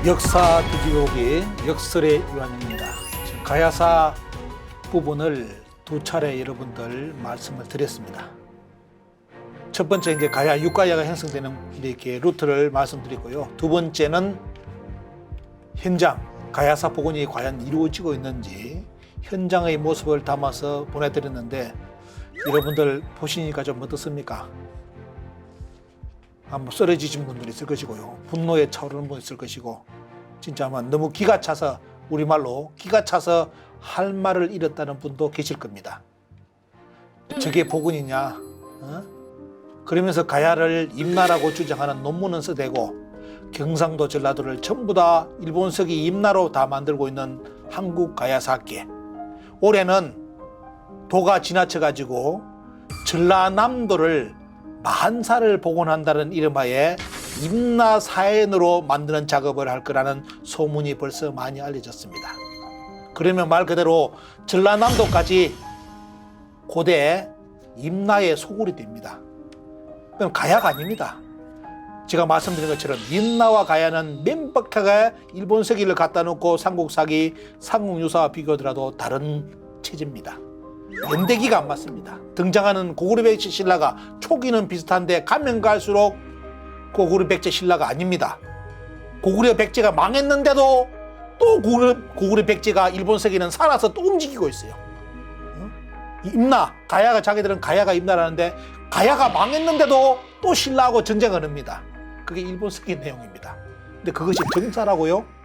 역사 뒤지보기 역설의 요한입니다. 지금 가야사 부분을 두 차례 여러분들 말씀을 드렸습니다. 첫 번째 이제 가야 육가야가 형성되는 이렇게 루트를 말씀드리고요. 두 번째는 현장 가야사 복원이 과연 이루어지고 있는지 현장의 모습을 담아서 보내드렸는데 여러분들 보시니까 좀 어떻습니까? 아마 쓰러지신 분들이 있을 것이고요. 분노에 차오르는 분이 있을 것이고 진짜 아마 너무 기가 차서 우리말로 기가 차서 할 말을 잃었다는 분도 계실 겁니다. 저게 복원이냐? 그러면서 가야를 임나라고 주장하는 논문은 써대고 경상도 전라도를 전부 다 일본서기 임나로 다 만들고 있는 한국 가야사학계. 올해는 도가 지나쳐가지고 전라남도를 만사를 복원한다는 이름하에 임나사엔으로 만드는 작업을 할 거라는 소문이 벌써 많이 알려졌습니다. 그러면 말 그대로 전라남도까지 고대 임나의 소굴이 됩니다. 그럼 가야가 아닙니다. 제가 말씀드린 것처럼 임나와 가야는 맨박하게 일본 서기를 갖다 놓고 삼국사기, 삼국유사와 비교하더라도 다른 체제입니다. 연대기가 안 맞습니다. 등장하는 고구려 백제 신라가 초기는 비슷한데 가면 갈수록 고구려 백제 신라가 아닙니다. 고구려 백제가 망했는데도 또 고구려 백제가 일본 서기는 살아서 또 움직이고 있어요. 임나, 가야가 자기들은 가야가 임나라는데 가야가 망했는데도 또 신라하고 전쟁을 합니다. 그게 일본 서기 내용입니다. 근데 그것이 정사라고요?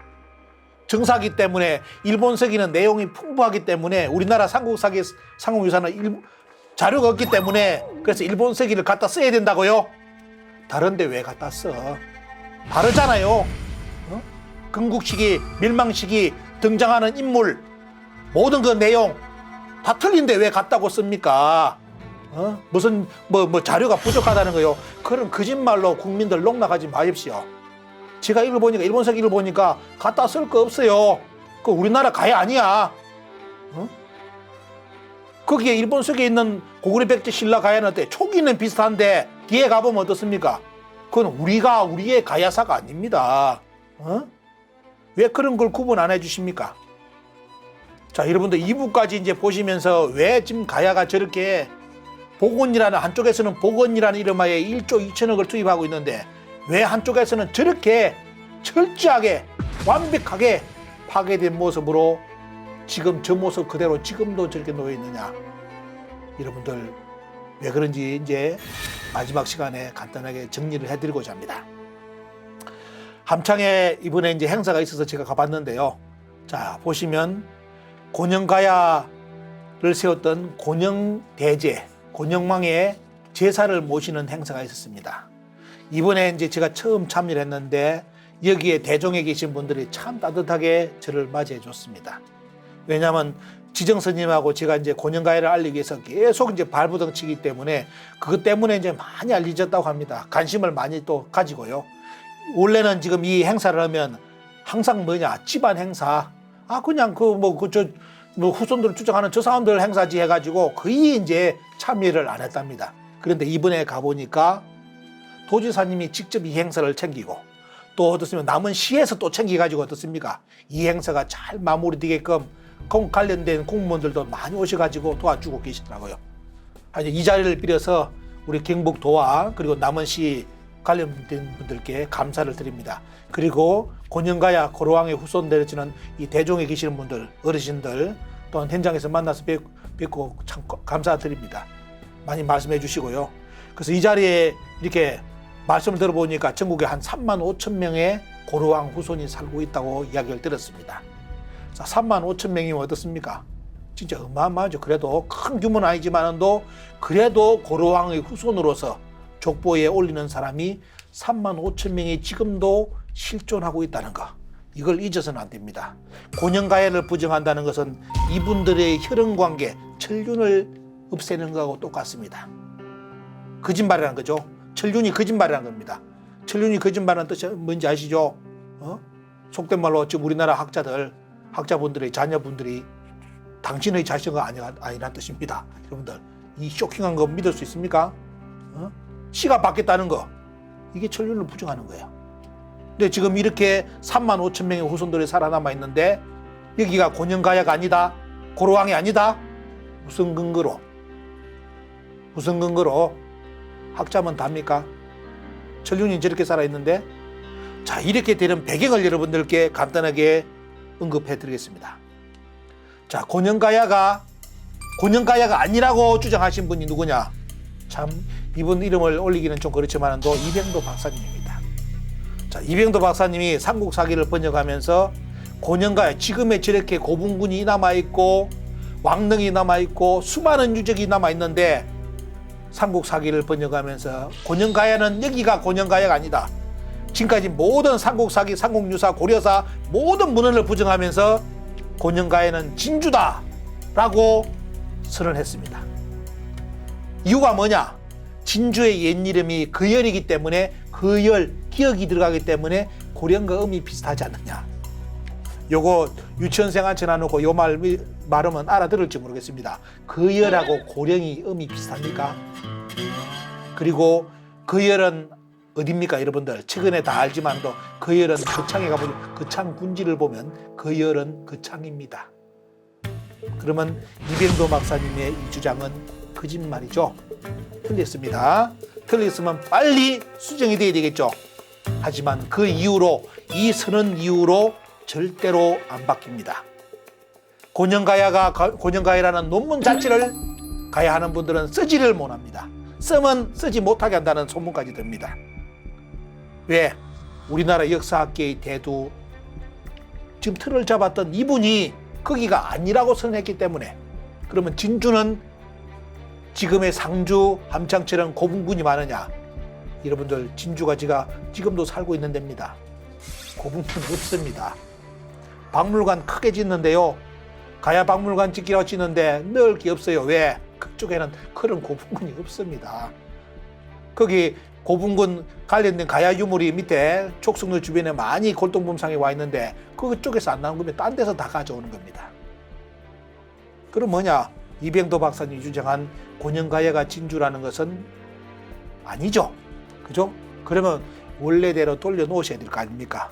정사기 때문에 일본 서기는 내용이 풍부하기 때문에 우리나라 삼국사기, 삼국유사는 자료가 없기 때문에 그래서 일본 서기를 갖다 써야 된다고요? 다른데 왜 갖다 써? 다르잖아요. 건국시기, 멸망시기 등장하는 인물 모든 그 내용 다 틀린데 왜 갖다고 씁니까? 무슨 자료가 부족하다는 거요. 그런 거짓말로 국민들 농락하지 마십시오. 제가 읽어보니까 일본 서기 읽어보니까 갖다 쓸 거 없어요. 그 우리나라 가야 아니야. 거기에 일본 서기에 있는 고구려 백제 신라 가야는 어때? 초기는 비슷한데 뒤에 가보면 어떻습니까? 그건 우리의 가야사가 아닙니다. 왜 그런 걸 구분 안 해주십니까? 자, 여러분들 2부까지 이제 보시면서 왜 지금 가야가 저렇게 복원이라는 한쪽에서는 복원이라는 이름하에 1조 2천억을 투입하고 있는데 왜 한쪽에서는 저렇게 철저하게 완벽하게 파괴된 모습으로 지금 저 모습 그대로 지금도 저렇게 놓여 있느냐? 여러분들 왜 그런지 이제 마지막 시간에 간단하게 정리를 해드리고자 합니다. 함창에 이번에 이제 행사가 있어서 제가 가봤는데요. 자, 보시면 곤영가야를 세웠던 곤영대제, 곤영망의 제사를 모시는 행사가 있었습니다. 이번에 이제 제가 처음 참여를 했는데 여기에 대종에 계신 분들이 참 따뜻하게 저를 맞이해 줬습니다. 왜냐하면 지정스님하고 제가 이제 곤영가야를 알리기 위해서 계속 이제 발부둥치기 때문에 그것 때문에 이제 많이 알려졌다고 합니다. 관심을 많이 또 가지고요. 원래는 지금 이 행사를 하면 항상 집안 행사. 그냥 후손들을 추정하는 저 사람들 행사지 해가지고 거의 이제 참여를 안 했답니다. 그런데 이번에 가보니까 도지사님이 직접 이 행사를 챙기고 또 어떻습니까? 남은 시에서 또 챙겨가지고 어떻습니까? 이 행사가 잘 마무리되게끔 관련된 공무원들도 많이 오셔가지고 도와주고 계시더라고요. 이 자리를 빌어서 우리 경북도와 그리고 남원시 관련된 분들께 감사를 드립니다. 그리고 곤영가야 고로왕의 후손되어지는 이 대종에 계시는 분들, 어르신들 또한 현장에서 만나서 뵙고 참 감사드립니다. 많이 말씀해 주시고요. 그래서 이 자리에 이렇게 말씀을 들어보니까 전국에 한 3만 5천 명의 고로왕 후손이 살고 있다고 이야기를 들었습니다. 자, 3만 5천 명이면 어떻습니까? 진짜 어마어마하죠. 그래도 큰 규모는 아니지만도 그래도 고로왕의 후손으로서 족보에 올리는 사람이 3만 5천 명이 지금도 실존하고 있다는 거. 이걸 잊어서는 안 됩니다. 곤영가야를 부정한다는 것은 이분들의 혈연관계, 천륜을 없애는 것하고 똑같습니다. 거짓말이라는 거죠. 천륜이 거짓말이라는 겁니다. 천륜이 거짓말하는 뜻이 뭔지 아시죠? 속된 말로 지금 우리나라 학자분들의 자녀분들이 당신의 자식은 아니란 뜻입니다. 여러분들 이 쇼킹한 거 믿을 수 있습니까? 씨가 바뀌었다는 거 이게 천륜을 부정하는 거예요. 근데 지금 이렇게 3만 5천 명의 후손들이 살아남아 있는데 여기가 곤영가야가 아니다? 고로왕이 아니다? 무슨 근거로? 무슨 근거로? 학자면 답니까? 천륜이 저렇게 살아있는데. 자, 이렇게 되는 배경을 여러분들께 간단하게 언급해 드리겠습니다. 자, 곤영가야가 아니라고 주장하신 분이 누구냐? 참 이분 이름을 올리기는 좀 그렇지만도 이병도 박사님입니다. 자, 이병도 박사님이 삼국사기를 번역하면서 곤영가야, 지금의 저렇게 고분군이 남아있고 왕릉이 남아있고 수많은 유적이 남아있는데 삼국사기를 번역하면서 곤영가야는 여기가 곤영가야가 아니다. 지금까지 모든 삼국사기, 삼국유사, 고려사 모든 문헌을 부정하면서 곤영가야는 진주다 라고 선언했습니다. 이유가 뭐냐? 진주의 옛 이름이 거열이기 때문에 거열, 기억이 들어가기 때문에 고령과 음이 비슷하지 않느냐. 요거 유치원생한테 나누고 요 말하면 알아들을지 모르겠습니다. 거열하고 고령이 음이 비슷합니까? 그리고 거열은 어딥니까 여러분들? 최근에 다 알지만도 거열은 거창에 가보면 거창 군지를 보면 거열은 거창입니다. 그러면 이병도 박사님의 이 주장은 거짓말이죠. 틀렸습니다. 틀렸으면 빨리 수정이 돼야 되겠죠. 하지만 그 이후로, 이 선언 이후로 절대로 안 바뀝니다. 곤영가야라는 논문 자체를 가야 하는 분들은 쓰지를 못합니다. 쓰면 쓰지 못하게 한다는 소문까지 듭니다. 왜? 우리나라 역사학계의 대두, 지금 틀을 잡았던 이분이 거기가 아니라고 선언했기 때문에. 그러면 진주는 지금의 상주, 함창처럼 고분군이 많으냐? 여러분들, 진주가 지금도 살고 있는 데입니다. 고분군 없습니다. 박물관 크게 짓는데요, 가야 박물관 짓기라고 짓는데 넣을 게 없어요. 왜? 그쪽에는 그런 고분군이 없습니다. 거기 고분군 관련된 가야 유물이 밑에 촉성로 주변에 많이 골동품상에 와 있는데 그쪽에서 안 나온 거면 딴 데서 다 가져오는 겁니다. 그럼 뭐냐? 이병도 박사님이 주장한 곤영가야가 진주라는 것은 아니죠. 그죠? 그러면 원래대로 돌려놓으셔야 될 거 아닙니까?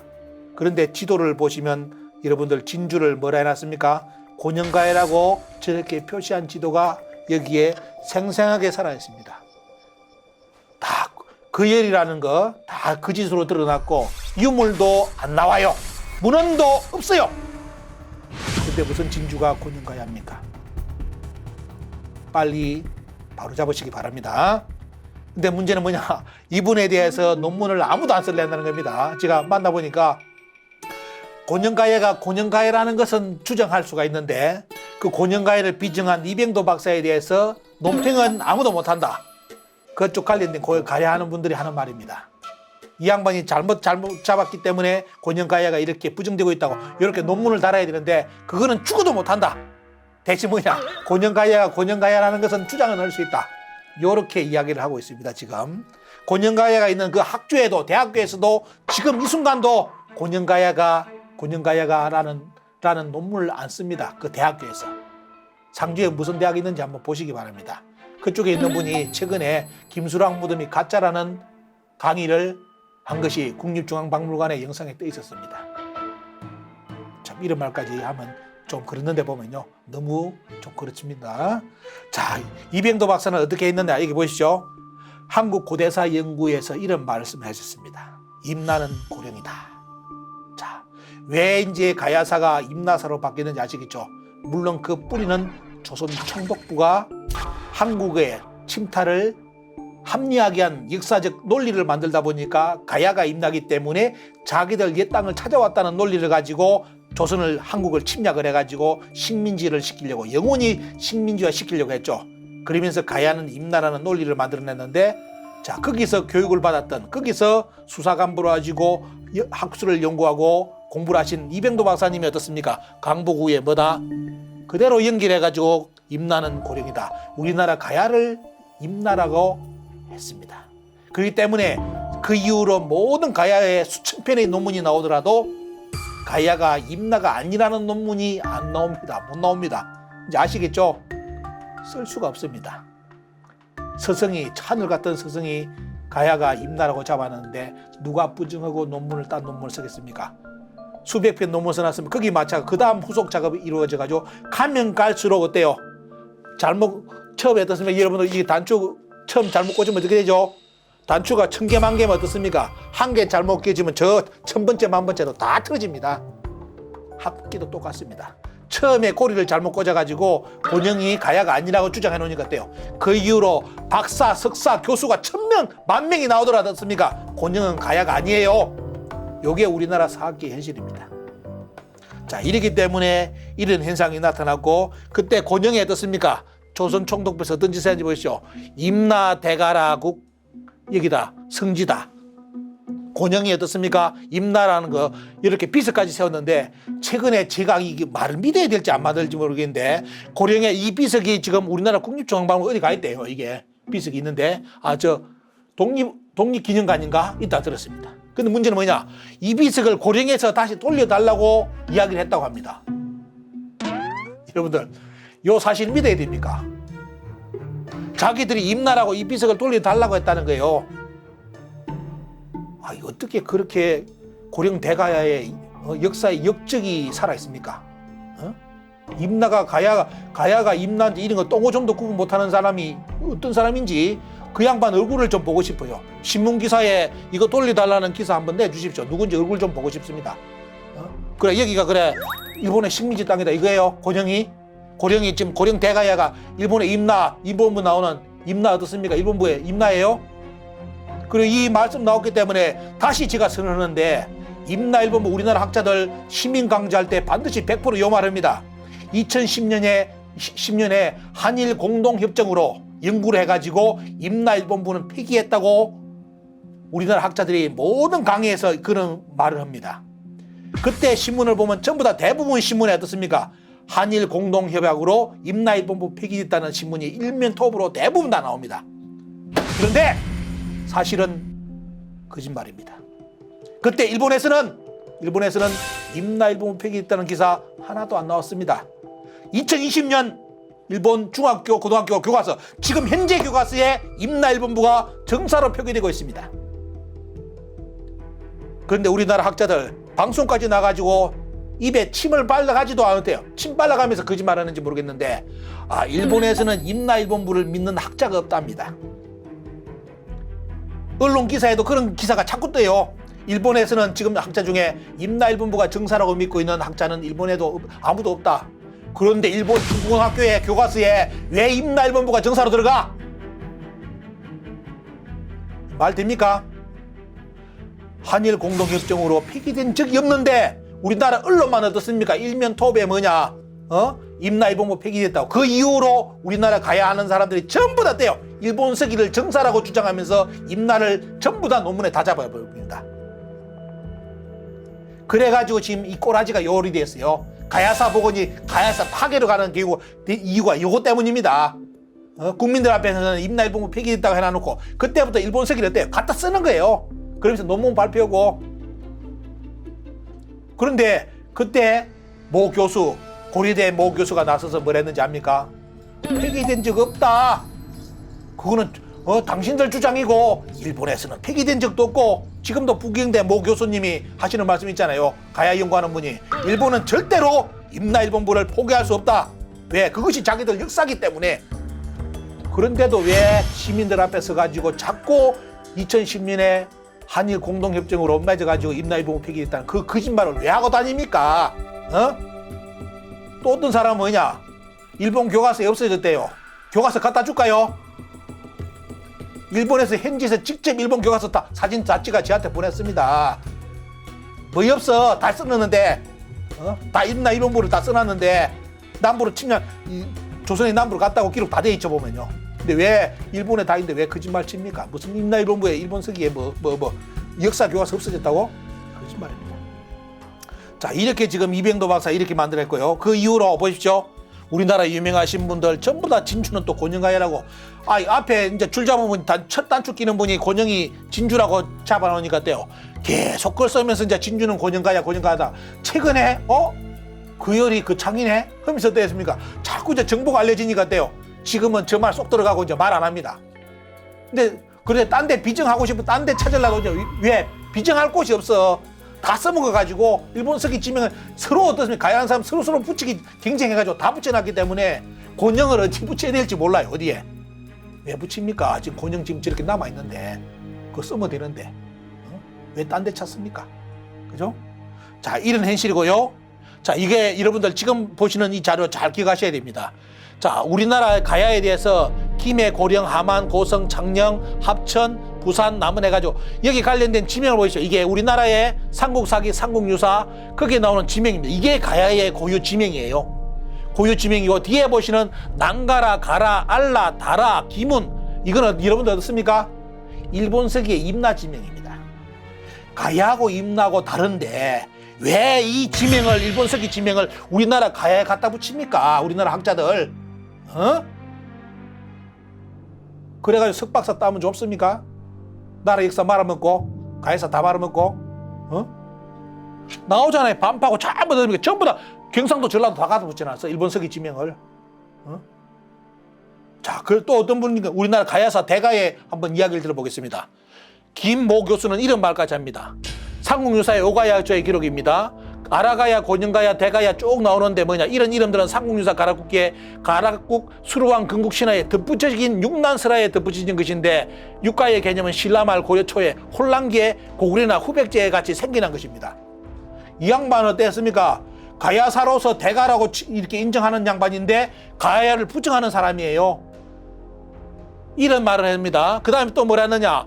그런데 지도를 보시면 여러분들 진주를 뭐라 해놨습니까? 곤영가야라고 저렇게 표시한 지도가 여기에 생생하게 살아있습니다. 다 거열이라는 거 다 그 짓으로 드러났고 유물도 안 나와요. 문헌도 없어요. 근데 무슨 진주가 곤영가야입니까? 빨리 바로잡으시기 바랍니다. 근데 문제는 뭐냐? 이분에 대해서 논문을 아무도 안 쓸래 한다는 겁니다. 제가 만나보니까 곤영가야가 곤영가야라는 것은 주장할 수가 있는데 그 곤영가야를 비정한 이병도 박사에 대해서 논평은 아무도 못한다. 그쪽 관련된 가야하는 분들이 하는 말입니다. 이 양반이 잘못 잡았기 때문에 곤영가야가 이렇게 부정되고 있다고 이렇게 논문을 달아야 되는데 그거는 죽어도 못한다. 대신 뭐냐? 곤영가야가 곤영가야라는 것은 주장은 할 수 있다. 이렇게 이야기를 하고 있습니다. 지금 곤영가야가 있는 그 학교에도, 대학교에서도 지금 이 순간도 곤영가야라는 논문을 안 씁니다. 그 대학교에서. 상주에 무슨 대학이 있는지 한번 보시기 바랍니다. 그쪽에 있는 분이 최근에 김수랑 무덤이 가짜라는 강의를 한 것이 국립중앙박물관의 영상에 떠 있었습니다. 참 이런 말까지 하면 좀 그렇는데 보면요, 너무 좀 그렇습니다. 자, 이병도 박사는 어떻게 했느냐, 여기 보시죠. 한국고대사 연구에서 이런 말씀하셨습니다. 임나는 고령이다. 자, 왜 이제 가야사가 임나사로 바뀌는지 아시겠죠? 물론 그 뿌리는 조선 총독부가 한국의 침탈을 합리하게 한 역사적 논리를 만들다 보니까 가야가 임나기 때문에 자기들 옛 땅을 찾아왔다는 논리를 가지고 조선을, 한국을 침략을 해가지고 식민지를 시키려고, 영원히 식민지화 시키려고 했죠. 그러면서 가야는 임나라는 논리를 만들어냈는데, 자, 거기서 교육을 받았던, 거기서 수사관부로 가지고 학술을 연구하고 공부를 하신 이병도 박사님이 어떻습니까? 강북 후에 뭐다? 그대로 연결해가지고 임나는 고령이다. 우리나라 가야를 임나라고 했습니다. 그렇기 때문에 그 이후로 모든 가야에 수천 편의 논문이 나오더라도 가야가 임나가 아니라는 논문이 안 나옵니다. 못 나옵니다. 이제 아시겠죠? 쓸 수가 없습니다. 서성이, 하늘 같은 서성이 가야가 임나라고 잡아놨는데 누가 부정하고 논문을 딴 논문을 쓰겠습니까? 수백 편 논문 써놨으면 거기 맞춰 그 다음 후속 작업이 이루어져가지고 가면 갈수록 어때요? 잘못 처음에 어떻습니까? 여러분들 이 단추 처음 잘못 꽂으면 어떻게 되죠? 단추가 1000개 만개면 어떻습니까? 한 개 잘못 꽂으면 저 1000번째 만번째도 다 틀어집니다. 합기도 똑같습니다. 처음에 고리를 잘못 꽂아가지고 곤영이 가야가 아니라고 주장해 놓으니까 어때요? 그 이후로 박사, 석사, 교수가 1000명, 10,000명이 나오더라 어떻습니까? 곤영은 가야가 아니에요. 요게 우리나라 사학계의 현실입니다. 자, 이렇기 때문에 이런 현상이 나타났고 그때 곤영이 어떻습니까? 조선 총독부에서 어떤 짓을 했는지 보십시오. 임나대가라국 여기다 성지다. 곤영이 어떻습니까? 임나라는 거 이렇게 비서까지 세웠는데 최근에 제가 이 말을 믿어야 될지 안 믿을지 모르겠는데 고령에 이 비석이 지금 우리나라 국립중앙박물관 어디 가 있대요. 이게 비석이 있는데 저 독립기념관인가 있다 들었습니다. 근데 문제는 뭐냐? 이 비석을 고령에서 다시 돌려달라고 이야기를 했다고 합니다. 여러분들 요 사실 믿어야 됩니까? 자기들이 임나라고 이 비석을 돌려달라고 했다는 거예요. 어떻게 그렇게 고령 대가야의 역사의 역적이 살아있습니까? 임나가 가야가 임나인지 이런 거 똥오줌도 구분 못하는 사람이 어떤 사람인지 그 양반 얼굴을 좀 보고 싶어요. 신문기사에 이거 돌려달라는 기사 한번 내주십시오. 누군지 얼굴 좀 보고 싶습니다. 그래 여기가 그래 일본의 식민지 땅이다 이거예요. 고령이 지금 고령 대가야가 일본의 임나 일본부 나오는 임나 어떻습니까? 일본부의 임나예요. 그리고 이 말씀 나왔기 때문에 다시 제가 선언하는데 임나 일본부 우리나라 학자들 시민 강제할 때 반드시 100% 요 말합니다. 2010년에 한일 공동협정으로 연구를 해가지고 임나 일본부는 폐기했다고 우리나라 학자들이 모든 강의에서 그런 말을 합니다. 그때 신문을 보면 전부 다 대부분 신문에 어떻습니까? 한일 공동협약으로 임나 일본부 폐기됐다는 신문이 일면 톱으로 대부분 다 나옵니다. 그런데 사실은 거짓말입니다. 그때 일본에서는 임나 일본부 폐기됐다는 기사 하나도 안 나왔습니다. 2020년 일본 중학교, 고등학교 교과서 지금 현재 교과서에 임나 일본부가 정사로 표기되고 있습니다. 그런데 우리나라 학자들 방송까지 나가지고 입에 침을 빨라가지도 않았대요. 침 빨라가면서 거짓말하는지 모르겠는데 일본에서는 임나 일본부를 믿는 학자가 없답니다. 언론 기사에도 그런 기사가 자꾸 떠요. 일본에서는 지금 학자 중에 임나 일본부가 정사라고 믿고 있는 학자는 일본에도 아무도 없다. 그런데 일본 중고등학교의 교과서에 왜 임나 일본부가 정사로 들어가? 말 됩니까? 한일 공동협정으로 폐기된 적이 없는데 우리나라 언론만 어떻습니까? 일면 톱에 뭐냐? 임나 일본부 폐기됐다고. 그 이후로 우리나라 가야 하는 사람들이 전부 다 떼요. 일본 서기를 정사라고 주장하면서 임나를 전부 다 논문에 다 잡아버립니다. 그래가지고 지금 이 꼬라지가 요리 됐어요. 가야사 복원이 가야사 파괴로 가는 이유가 이것 때문입니다. 국민들 앞에서는 임나 일본부 폐기됐다고 해놔놓고 그때부터 일본 서기를 어때요? 갖다 쓰는 거예요. 그러면서 논문 발표하고. 그런데 그때 모 교수, 고려대 모 교수가 나서서 뭘 했는지 압니까? 폐기된 적 없다. 그거는 당신들 주장이고 일본에서는 폐기된 적도 없고 지금도 부경대 모 교수님이 하시는 말씀 있잖아요. 가야 연구하는 분이 일본은 절대로 임나 일본부를 포기할 수 없다. 왜? 그것이 자기들 역사기 때문에. 그런데도 왜 시민들 앞에 서가지고 자꾸 2010년에 한일 공동협정으로 맺어가지고 임나 일본부 폐기했다는 그 거짓말을 왜 하고 다닙니까? 또 어떤 사람은 뭐냐? 일본 교과서에 없어졌대요. 교과서 갖다 줄까요? 일본에서 현지에서 직접 일본 교과서 다 사진 잡지가 저한테 보냈습니다. 뭐이 없어. 다 써놨는데 다 임나 일본부를 다 써놨는데 남부로 침략 조선의 남부로 갔다고 기록 다 돼 있죠 보면요. 근데 왜 일본에 다 있는데 왜 거짓말 칩니까? 무슨 임나 일본부에 일본 서기에 뭐 역사 교과서 없어졌다고? 거짓말입니다. 자, 이렇게 지금 이병도 박사 이렇게 만들었고요. 그 이후로 보십시오. 우리나라 유명하신 분들 전부 다 진주는 또 곤영가야라고. 앞에 이제 줄 잡으면 첫 단추 끼는 분이 곤영이 진주라고 잡아놓으니까 어때요? 계속 글 쓰면서 이제 진주는 곤영가야다. 최근에 그 열이 그 창이네? 하면서 어땠습니까? 자꾸 이제 정보가 알려지니까 어때요? 지금은 저 말 쏙 들어가고 이제 말 안 합니다. 근데 그래 딴 데 비정하고 싶으면 딴 데 찾으려고 하죠. 왜? 비정할 곳이 없어. 다 써먹어가지고 일본서기 지명을 서로 어떻습니까? 가야하는 사람 서로 붙이기 경쟁해가지고 다 붙여놨기 때문에 곤영을 어찌 붙여야 될지 몰라요. 어디에? 왜 붙입니까? 지금 곤영 지금 저렇게 남아있는데 그거 쓰면 되는데 왜 딴 데 찾습니까? 그죠? 자, 이런 현실이고요. 자, 이게 여러분들 지금 보시는 이 자료 잘 기억하셔야 됩니다. 자, 우리나라 가야에 대해서 김해, 고령, 함안, 고성, 창녕, 합천, 부산, 남원 해가지고 여기 관련된 지명을 보시죠. 이게 우리나라의 삼국사기, 삼국유사 거기에 나오는 지명입니다. 이게 가야의 고유 지명이에요. 고유 지명이고 뒤에 보시는 난가라, 가라, 알라, 다라, 기문 이거는 여러분들 어떻습니까? 일본서기의 임나 지명입니다. 가야하고 임나하고 다른데 왜 이 지명을 일본서기 지명을 우리나라 가야에 갖다 붙입니까? 우리나라 학자들 그래가지고 석박사 따면 좋습니까? 나라 역사 말아먹고 가야사 다 말아먹고 나오잖아요. 반파고 전부 다 경상도 전라도 다 갖다 붙여놨어. 일본서기 지명을 자, 그 또 어떤 분인가 우리나라 가야사 대가에 한번 이야기를 들어보겠습니다. 김모 교수는 이런 말까지 합니다. 삼국유사의 오가야조의 기록입니다. 아라가야, 고령가야, 대가야 쭉 나오는데 뭐냐 이런 이름들은 삼국유사 가락국기에 가락국, 수루왕, 건국신화에 덧붙여진 육난설화에 덧붙여진 것인데 육가의 개념은 신라말 고려 초에 혼란기에 고구려나 후백제에 같이 생겨난 것입니다. 이 양반은 어땠습니까? 가야사로서 대가라고 이렇게 인정하는 양반인데 가야를 부정하는 사람이에요. 이런 말을 합니다. 그 다음에 또 뭐라 했느냐?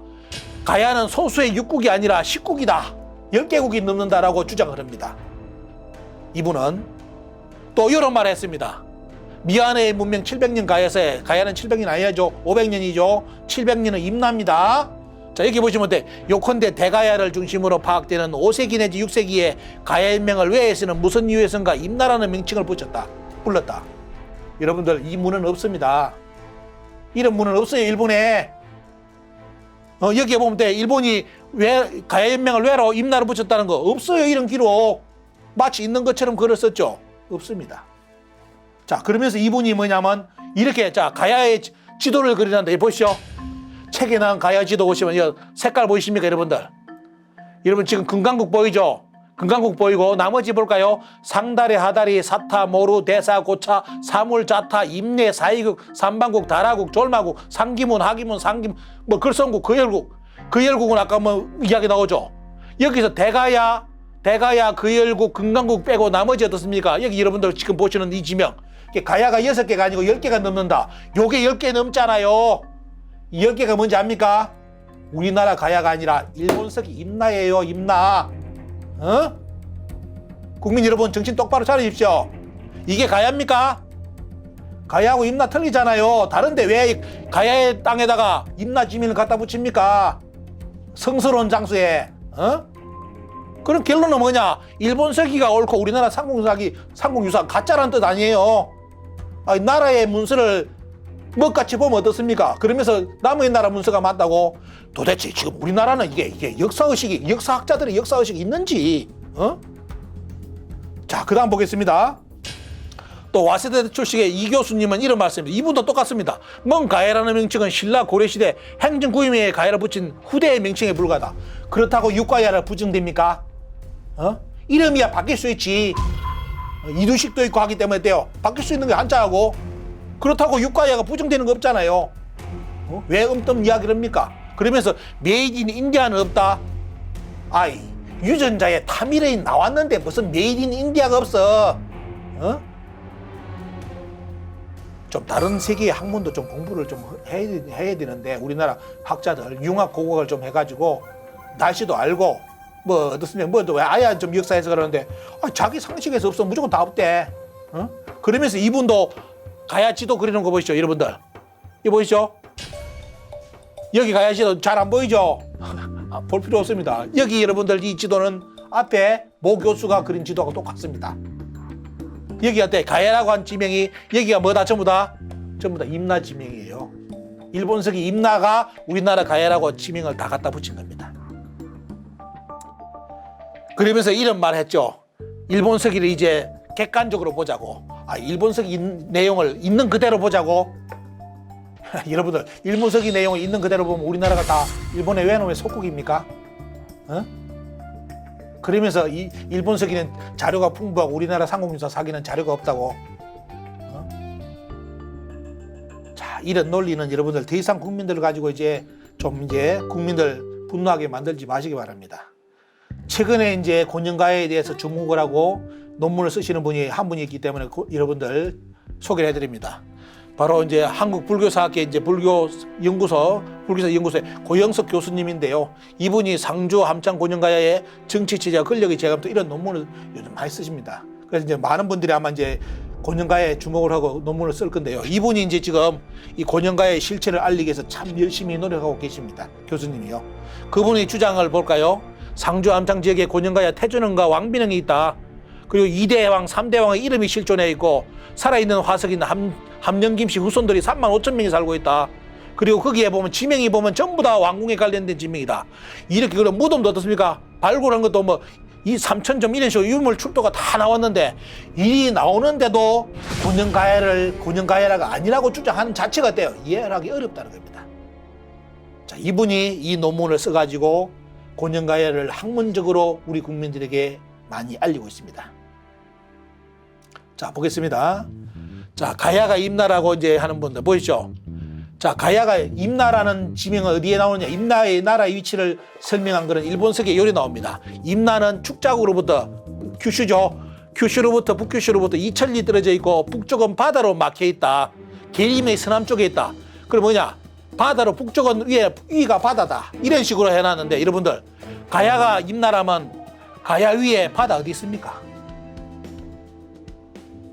가야는 소수의 6국이 아니라 10국이다. 10개국이 넘는다라고 주장을 합니다. 이분은 또 이런 말을 했습니다. 미안해의 문명 700년 가야사에 가야는 700년 아니죠. 500년이죠. 700년은 임나입니다. 자, 여기 보시면 돼. 요컨대 대가야를 중심으로 파악되는 5세기 내지 6세기에 가야의 명을 외에서는 무슨 이유에선가 임나라는 명칭을 불렀다. 여러분들 이 문은 없습니다. 이런 문은 없어요. 일본에. 여기에 보면 돼. 일본이 왜 가야연맹을 왜로 임나로 붙였다는 거 없어요. 이런 기록. 마치 있는 것처럼 글을 썼죠. 없습니다. 자, 그러면서 이분이 뭐냐면 이렇게 자 가야의 지도를 그리는데 보시죠. 책에 나온 가야 지도 보시면 이 색깔 보이십니까, 여러분들? 여러분 지금 금강국 보이죠? 금강국 보이고 나머지 볼까요? 상다리, 하다리, 사타, 모루, 대사, 고차, 사물, 자타, 임내, 사이국, 삼방국, 다라국, 졸마국, 상기문, 하기문, 상기문, 뭐 글성국, 거열국. 거열국은 아까 뭐 이야기 나오죠. 여기서 대가야, 거열국, 금강국 빼고 나머지 어떻습니까? 여기 여러분들 지금 보시는 이 지명. 가야가 6개가 아니고 10개가 넘는다. 요게 10개 넘잖아요. 이 10개가 뭔지 압니까? 우리나라 가야가 아니라 일본서기 임나예요. 임나. 국민 여러분 정신 똑바로 차리십시오. 이게 가야입니까? 가야하고 임나 틀리잖아요. 다른데 왜 가야의 땅에다가 임나 지민을 갖다 붙입니까? 성스러운 장소에. 그럼 결론은 뭐냐? 일본서기가 옳고 우리나라 삼국유사 가짜라는 뜻 아니에요. 나라의 문서를 뭐같이 보면 어떻습니까? 그러면서 남의 나라 문서가 맞다고. 도대체 지금 우리나라는 이게 역사의식이, 역사학자들의 역사의식이 있는지, 자, 그 다음 보겠습니다. 또 와세대 출신의 이 교수님은 이런 말씀입니다. 이분도 똑같습니다. 먼 가야라는 명칭은 신라 고려시대 행정구임에 가야를 붙인 후대의 명칭에 불과하다. 그렇다고 육가야를 부정됩니까? 이름이야 바뀔 수 있지. 이두식도 있고 하기 때문에 돼요. 바뀔 수 있는 게 한자하고. 그렇다고 육가야가 부정되는 거 없잖아요. 왜 음뜸 이야기를 합니까? 그러면서 메이드 인 인디아는 없다. 유전자에 타미레인 나왔는데 무슨 메이드 인 인디아가 없어. 좀 다른 세계의 학문도 좀 공부를 좀 해야 되는데 우리나라 학자들 융합 고고를 좀 해가지고 날씨도 알고 뭐 어떻습니까? 뭐 왜 아야 좀 역사에서 그러는데 자기 상식에서 없어 무조건 다 없대. 그러면서 이분도 가야 지도 그리는 거 보이시죠, 여러분들? 이거 보이시죠? 여기 가야 지도 잘 안 보이죠? 볼 필요 없습니다. 여기 여러분들 이 지도는 앞에 모 교수가 그린 지도하고 똑같습니다. 여기한테 가야라고 한 지명이 여기가 뭐다? 전부 다 임나 지명이에요. 일본서기 임나가 우리나라 가야라고 지명을 다 갖다 붙인 겁니다. 그러면서 이런 말 했죠. 일본서기를 이제 객관적으로 보자고. 일본서기 내용을 있는 그대로 보자고. 여러분들 일본서기 내용을 있는 그대로 보면 우리나라가 다 일본의 외놈의 속국입니까? 어? 그러면서 이 일본서기는 자료가 풍부하고 우리나라 삼국유사 사기는 자료가 없다고. 어? 자, 이런 논리는 여러분들 더 이상 국민들을 가지고 이제 국민들 분노하게 만들지 마시기 바랍니다. 최근에 이제 곤영가야에 대해서 주목을 하고 논문을 쓰시는 분이 한 분이 있기 때문에 여러분들 소개를 해드립니다. 바로 이제 한국불교사학회 이제 불교사연구소의 고영석 교수님인데요. 이분이 상주 함창 곤영가야의 정치 체제와 권력의 재감도 이런 논문을 요즘 많이 쓰십니다. 그래서 이제 많은 분들이 아마 이제 곤영가야에 주목을 하고 논문을 쓸 건데요. 이분이 이제 지금 이 곤영가야의 실체를 알리기 위해서 참 열심히 노력하고 계십니다. 교수님이요. 그분의 주장을 볼까요? 상주 함창 지역에 곤영가야 태준왕과 왕비능이 있다. 그리고 2대 왕, 3대 왕의 이름이 실존해 있고 살아있는 화석인 함영김씨 후손들이 35,000명이 살고 있다. 그리고 거기에 보면 지명이 보면 전부 다 왕궁에 관련된 지명이다. 이렇게 그런 무덤도 어떻습니까? 발굴한 것도 뭐 이 3,000점 이런 식으로 유물 출토가 다 나왔는데 이 나오는데도 곤영가야라가 아니라고 주장하는 자체가 어때요? 이해하기 어렵다는 겁니다. 자, 이분이 이 논문을 써가지고 곤영가야를 학문적으로 우리 국민들에게 많이 알리고 있습니다. 자, 보겠습니다. 자, 가야가 임나라고 이제 하는 분들 보이시죠? 자, 가야가 임나라는 지명은 어디에 나오느냐? 임나의 나라의 위치를 설명한 그런 일본서기에 요리 나옵니다. 임나는 축자국으로부터 규슈죠. 규슈로부터 북규슈로부터 2,000리 떨어져 있고 북쪽은 바다로 막혀 있다. 계림의 서남 쪽에 있다. 그럼 뭐냐? 바다로 북쪽은 위가 바다다. 이런 식으로 해놨는데 여러분들 가야가 임나라면 가야 위에 바다 어디 있습니까?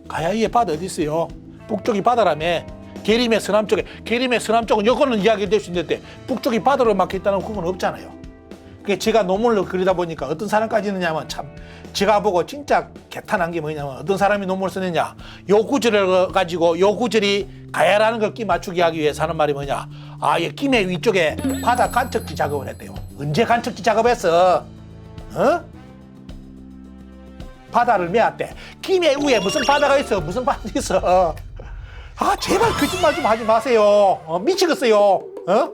가야 위에 바다 어디 있어요? 북쪽이 바다라며. 계림의 서남 쪽은 요거는 이야기될 수 있는데 북쪽이 바다로 막혀 있다는 그건 없잖아요. 그게 제가 논문을 그리다 보니까 어떤 사람까지 있느냐면 참 제가 보고 진짜 개탄한 게 뭐냐면 어떤 사람이 논문을 쓰느냐 요 구절을 가지고 요 구절이 가야라는 걸 끼 맞추기 하기 위해서 하는 말이 뭐냐 이 김해 위쪽에 바다 간척지 작업을 했대요. 언제 간척지 작업했어? 어? 바다를 메웠대. 김해 위에 무슨 바다가 있어? 무슨 바다 있어? 제발 거짓말 좀 하지 마세요. 미치겠어요. 어?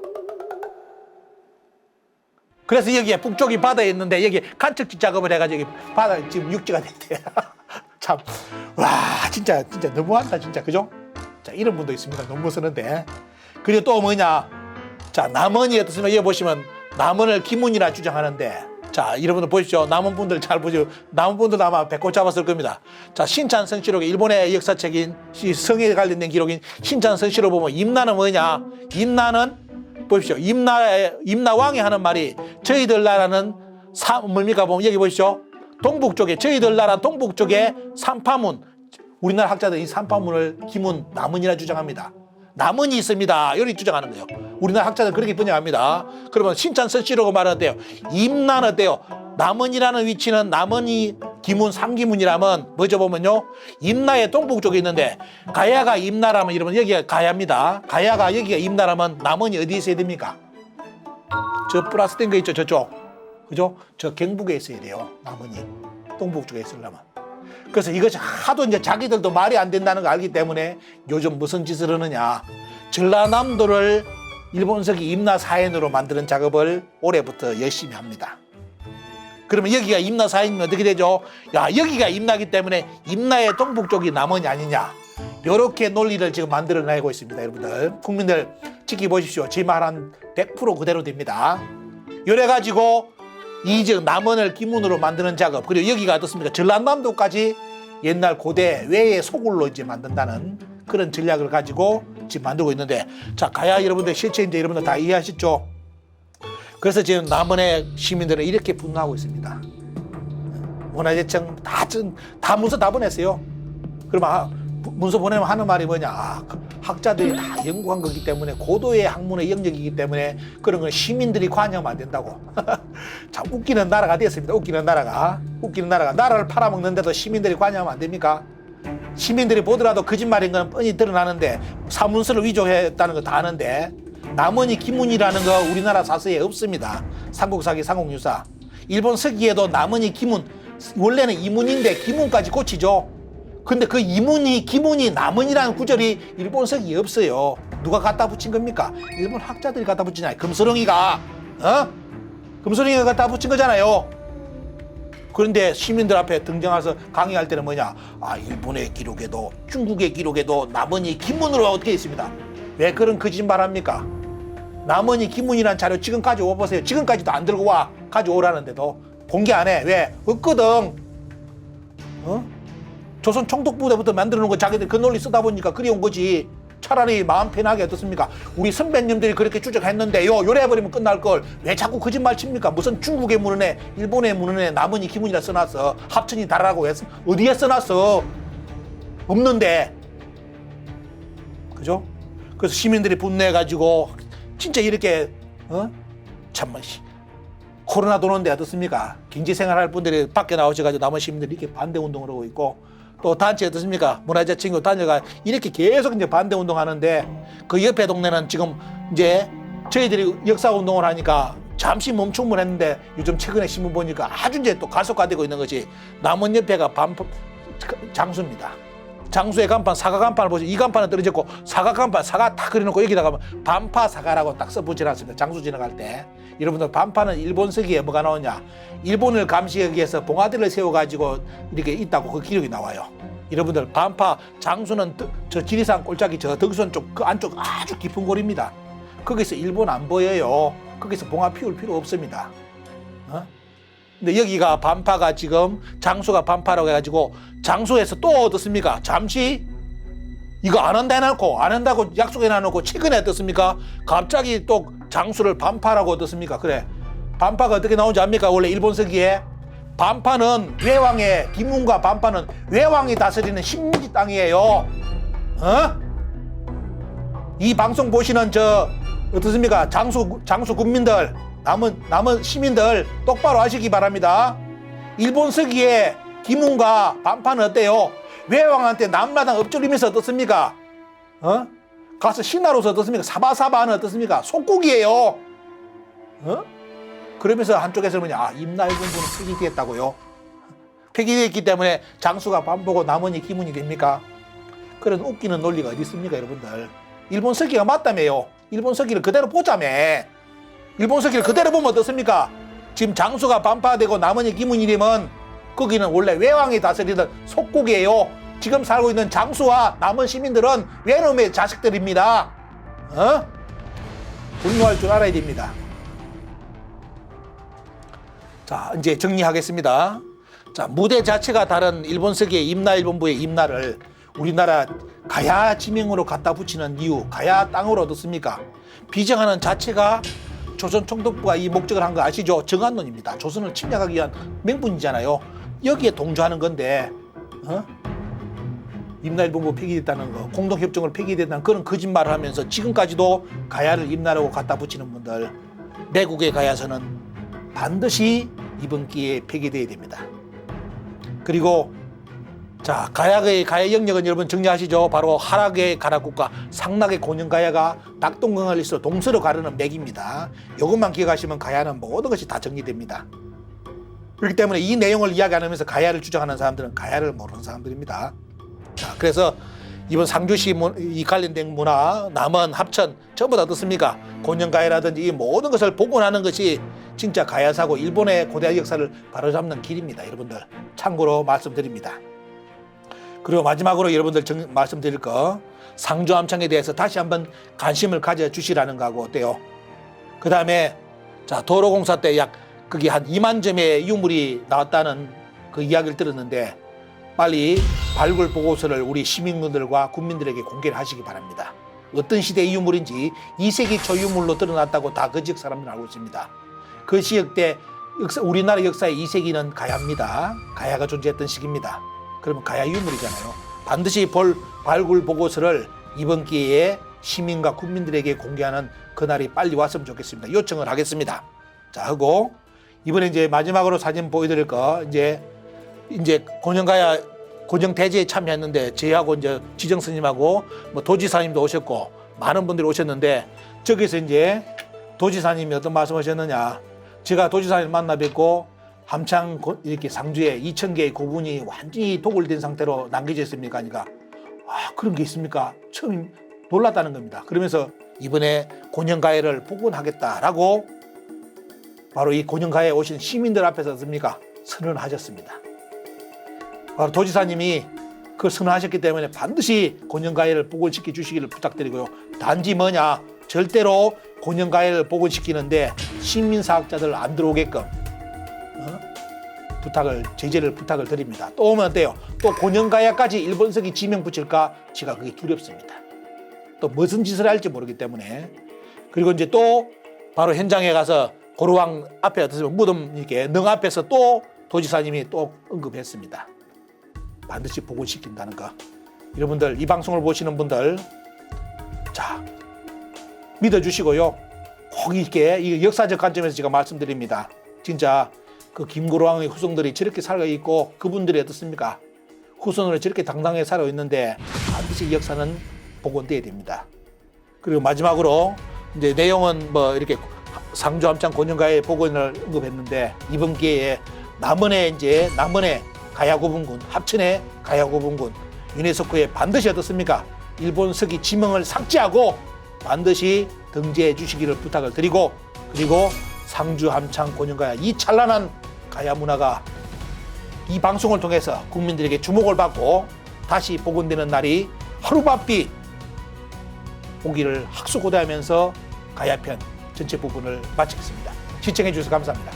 그래서 여기에 북쪽이 바다에 있는데 여기 간척지 작업을 해가지고 바다 지금 육지가 됐대. 참, 와 진짜 너무한다 진짜 그죠? 자 이런 분도 있습니다. 논문 쓰는데. 그리고 또 뭐냐? 자 남원이 어떻습니까? 여기 보시면 남원을 기문이라 주장하는데. 자, 여러분들 보십시오. 남은 분들 잘 보죠. 남은 분들 아마 배꼽 잡았을 겁니다. 자, 신찬성시록에 일본의 역사책인 성에 관련된 기록인 신찬성시록 보면 임나는 뭐냐? 임나는 보십시오. 임나 왕이 하는 말이 저희들 나라는 뭡니까 보면 여기 보십시오. 동북쪽에 저희들 나라 동북쪽에 삼파문 우리나라 학자들이 이 삼파문을 기문 남원이라 주장합니다. 남원이 있습니다. 이렇게 주장하는 거예요. 우리나라 학자들 그렇게 번역합니다. 그러면 신찬성시라고 말하는데요. 임나는 어때요? 남원이라는 위치는 남원이 기문 3기문이라면 뭐죠 보면요. 임나의 동북 쪽에 있는데 가야가 임나라면 여러분 여기가 가야입니다. 가야가 여기가 임나라면 남원이 어디에 있어야 됩니까? 저 플러스 된 거 있죠 저쪽. 그죠? 저 경북에 있어야 돼요. 남원이 동북 쪽에 있으려면. 그래서 이것이 하도 이제 자기들도 말이 안 된다는 걸 알기 때문에 요즘 무슨 짓을 하느냐. 전라남도를 일본서기 임나 사hen으로 만드는 작업을 올해부터 열심히 합니다. 그러면 여기가 임나 사hen이면 어떻게 되죠? 야, 여기가 임나기 때문에 임나의 동북 쪽이 남원이 아니냐. 이렇게 논리를 지금 만들어내고 있습니다. 여러분들. 국민들 지켜보십시오. 제 말 한 100% 그대로 됩니다. 이래가지고 이즉 남원을 기문으로 만드는 작업 그리고 여기가 어떻습니까? 전라남도까지 옛날 고대 외의 소굴로 이제 만든다는 그런 전략을 가지고 지금 만들고 있는데 자 가야 여러분들 실체인지 여러분들 다 이해하셨죠? 그래서 지금 남원의 시민들은 이렇게 분노하고 있습니다. 문화재청 다 문서 다 보냈어요. 그러면 문서 보내면 하는 말이 뭐냐? 학자들이 다 연구한 거기 때문에 고도의 학문의 영역이기 때문에 그런 건 시민들이 관여하면 안 된다고. 참 웃기는 나라가 됐습니다. 웃기는 나라가 나라를 팔아먹는데도 시민들이 관여하면 안 됩니까? 시민들이 보더라도 거짓말인 건 뻔히 드러나는데 사문서를 위조했다는 거 다 아는데 남원이 기문이라는 거 우리나라 사서에 없습니다. 삼국사기 삼국유사 일본 서기에도 남원이 기문 원래는 이문인데 기문까지 고치죠. 근데 그 이문이 기문이 남원이라는 구절이 일본 서기에 없어요. 누가 갖다 붙인 겁니까? 일본 학자들이 갖다 붙이잖아요. 금서렁이가 금서렁이가 갖다 붙인 거잖아요. 그런데 시민들 앞에 등장해서 강의할 때는 뭐냐? 일본의 기록에도 중국의 기록에도 남원이 기문으로 어떻게 있습니다. 왜 그런 거짓말합니까? 남원이 기문이란 자료 지금 가져와 보세요. 지금까지도 안 들고 와. 가져오라는데도 공개 안 해. 왜? 없거든. 조선 총독부대부터 만들어 놓은 거 자기들 그 논리 쓰다 보니까 그리 온 거지. 차라리 마음 편하게 어떻습니까? 우리 선배님들이 그렇게 추적했는데요. 요래버리면 끝날 걸 왜 자꾸 거짓말 칩니까? 무슨 중국의 문헌에 일본의 문헌에 남원이 기문이라 써놨어. 합천이 다르라고 했어. 어디에 써놨어? 없는데. 그죠? 그래서 시민들이 분노해가지고 진짜 이렇게 참만 코로나 도는데 어떻습니까? 경제생활 할 분들이 밖에 나오셔가지고 남원 시민들이 이렇게 반대 운동을 하고 있고 또 단체 어떻습니까? 문화재 친구 단체가 이렇게 계속 이제 반대 운동하는데 그 옆에 동네는 지금 이제 저희들이 역사 운동을 하니까 잠시 멈춤을 했는데 요즘 최근에 신문 보니까 아주 이제 또 가속화되고 있는 것이 남원 옆에가 장수입니다. 장수의 간판, 사과 간판을 보시죠. 이 간판은 떨어졌고 사과 간판, 사과 딱 그려놓고 여기다가 반파 사과라고 딱 써붙여놨습니다. 장수 지나갈 때. 여러분들 반파는 일본서기에 뭐가 나오냐? 일본을 감시하기 위해서 봉화대를 세워가지고 이렇게 있다고 그 기록이 나와요. 여러분들 반파 장수는 저 지리산 꼴짝이 저 덕수원 쪽 그 안쪽 아주 깊은 골입니다. 거기서 일본 안 보여요. 거기서 봉화 피울 필요 없습니다. 근데 여기가 반파가 지금 장수가 반파라고 해가지고 장수에서 또 어떻습니까? 잠시 이거 안 한다 해놓고 안 한다고 약속해 놔놓고 최근에 어떻습니까? 갑자기 또 장수를 반파라고 어떻습니까? 그래 반파가 어떻게 나오는지 압니까? 원래 일본서기에 반파는 외왕의 김문과 반파는 외왕이 다스리는 식민지 땅이에요. 이 방송 보시는 저 어떻습니까? 장수 국민들 남은 시민들 똑바로 하시기 바랍니다. 일본 서기에 기문과 반파는 어때요? 외왕한테 남마당 엎조리면서 어떻습니까? 가서 신하로서 어떻습니까? 사바사바는 어떻습니까? 속국이에요. 그러면서 한쪽에서 뭐냐? 임나일군부는 폐기됐다고요. 폐기됐기 때문에 장수가 반보고 남원이 기문이 됩니까? 그런 웃기는 논리가 어디 있습니까, 여러분들? 일본 서기가 맞다며요. 일본 서기를 그대로 보자며. 일본 서기를 그대로 보면 어떻습니까? 지금 장수가 반파되고 남원이 기문이 되면 거기는 원래 외왕이 다스리던 속국이에요. 지금 살고 있는 장수와 남원 시민들은 외놈의 자식들입니다. 분노할 줄 알아야 됩니다. 자, 이제 정리하겠습니다. 자, 무대 자체가 다른 일본 서기의 임나일본부의 임나를 우리나라 가야 지명으로 갖다 붙이는 이유, 가야 땅으로 어떻습니까? 비정하는 자체가 조선 총독부가 이 목적을 한 거 아시죠? 정한론입니다. 조선을 침략하기 위한 명분이잖아요. 여기에 동조하는 건데 임나일본부 폐기됐다는 거, 공동협정을 폐기됐다는 그런 거짓말을 하면서 지금까지도 가야를 임나라고 갖다 붙이는 분들, 내국의 가야서는 반드시 이번 기회에 폐기돼야 됩니다. 그리고 자, 가야의 가야 영역은 여러분 정리하시죠? 바로 하락의 가락국가, 상락의 고년가야가 낙동강을리스로 동서로 가르는 맥입니다. 이것만 기억하시면 가야는 모든 것이 다 정리됩니다. 그렇기 때문에 이 내용을 이야기 안 하면서 가야를 주장하는 사람들은 가야를 모르는 사람들입니다. 자, 그래서 이번 상주시 이 관련된 문화, 남원, 합천 전부 다 어떻습니까? 고년가야라든지 이 모든 것을 복원하는 것이 진짜 가야사고 일본의 고대 역사를 바로잡는 길입니다. 여러분들 참고로 말씀드립니다. 그리고 마지막으로 여러분들 말씀드릴 거, 상주 암창에 대해서 다시 한번 관심을 가져주시라는 거하고 어때요? 그 다음에 자, 도로공사 때 약 그게 한 2만 점의 유물이 나왔다는 그 이야기를 들었는데 빨리 발굴 보고서를 우리 시민분들과 국민들에게 공개를 하시기 바랍니다. 어떤 시대의 유물인지 2세기 초유물로 드러났다고 다 그 지역 사람들은 알고 있습니다. 그 시역 때 우리나라 역사의 2세기는 가야입니다. 가야가 존재했던 시기입니다. 그러면 가야 유물이잖아요. 반드시 발굴 보고서를 이번 기회에 시민과 국민들에게 공개하는 그날이 빨리 왔으면 좋겠습니다. 요청을 하겠습니다. 자, 하고 이번에 이제 마지막으로 사진 보여드릴 거 이제 고령가야 고정대제에 참여했는데 저희하고 이제 지정 스님하고 뭐 도지사님도 오셨고 많은 분들이 오셨는데 저기서 이제 도지사님이 어떤 말씀하셨느냐, 제가 도지사님 만나 뵙고 함창 이렇게 상주에 2,000개의 고분이 완전히 도굴된 상태로 남겨져 있습니까? 하니까 그런 게 있습니까? 처음 놀랐다는 겁니다. 그러면서 이번에 곤영가야를 복원하겠다라고 바로 이 곤영가야에 오신 시민들 앞에서 어떻습니까? 선언하셨습니다. 바로 도지사님이 그 선언하셨기 때문에 반드시 곤영가야를 복원시켜 주시기를 부탁드리고요. 단지 뭐냐? 절대로 곤영가야를 복원시키는데 식민사학자들 안 들어오게끔 제재를 부탁을 드립니다. 또 오면 어때요? 또 곤영가야까지 일본석이 지명 붙일까? 제가 그게 두렵습니다. 또 무슨 짓을 할지 모르기 때문에. 그리고 이제 또 바로 현장에 가서 고루왕 앞에 어떠세요? 무덤 이렇게 능 앞에서 또 도지사님이 또 언급했습니다. 반드시 복원시킨다는 거. 여러분들 이 방송을 보시는 분들 자 믿어주시고요. 꼭 이렇게 이 역사적 관점에서 제가 말씀드립니다. 진짜 그 김고루왕의 후손들이 저렇게 살아 있고 그분들이 어떻습니까? 후손으로 저렇게 당당하게 살아 있는데 반드시 이 역사는 복원돼야 됩니다. 그리고 마지막으로 이제 내용은 뭐 이렇게 상주 함창 곤영가야의 복원을 언급했는데 이번 기회에 남원의 가야고분군, 합천의 가야고분군 유네스코에 반드시 어떻습니까? 일본 서기 지명을 삭제하고 반드시 등재해 주시기를 부탁을 드리고 그리고 상주 함창 곤영가야 이 찬란한 가야 문화가 이 방송을 통해서 국민들에게 주목을 받고 다시 복원되는 날이 하루바삐 오기를 학수고대하면서 가야편 전체 부분을 마치겠습니다. 시청해 주셔서 감사합니다.